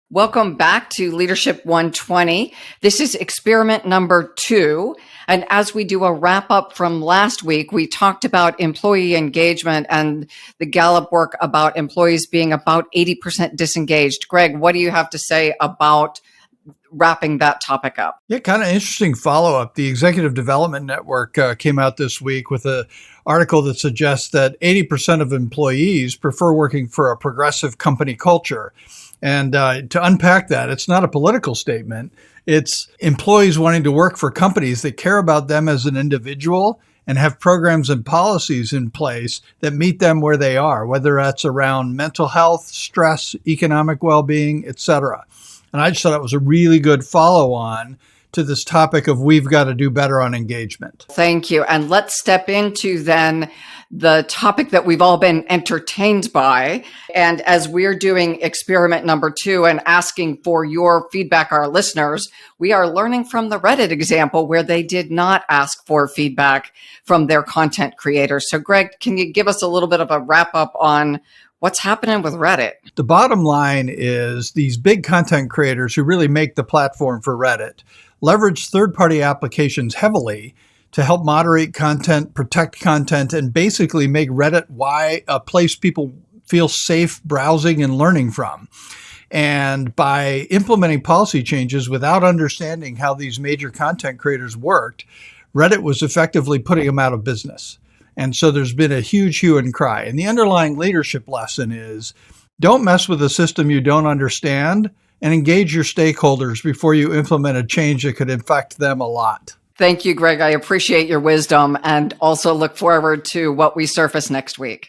Welcome back to Leadership 120. This is experiment number 2. And as we do a wrap up from last week, we talked about employee engagement and the Gallup work about employees being about 80% disengaged. Greg, what do you have to say about wrapping that topic up? Yeah, kind of interesting follow-up. The Executive Development Network came out this week with an article that suggests that 80% of employees prefer working for a progressive company culture. And to unpack that, it's not a political statement. It's employees wanting to work for companies that care about them as an individual and have programs and policies in place that meet them where they are, whether that's around mental health, stress, economic well-being, et cetera. And I just thought it was a really good follow-on to this topic of we've got to do better on engagement. Thank you. And let's step into then the topic that we've all been entertained by. And as we're doing experiment number 2 and asking for your feedback, our listeners, we are learning from the Reddit example where they did not ask for feedback from their content creators. So Greg, can you give us a little bit of a wrap up on what's happening with Reddit? The bottom line is these big content creators who really make the platform for Reddit leverage third-party applications heavily to help moderate content, protect content, and basically make Reddit a place people feel safe browsing and learning from. And by implementing policy changes without understanding how these major content creators worked, Reddit was effectively putting them out of business. And so there's been a huge hue and cry. And the underlying leadership lesson is don't mess with a system you don't understand and engage your stakeholders before you implement a change that could affect them a lot. Thank you, Greg. I appreciate your wisdom and also look forward to what we surface next week.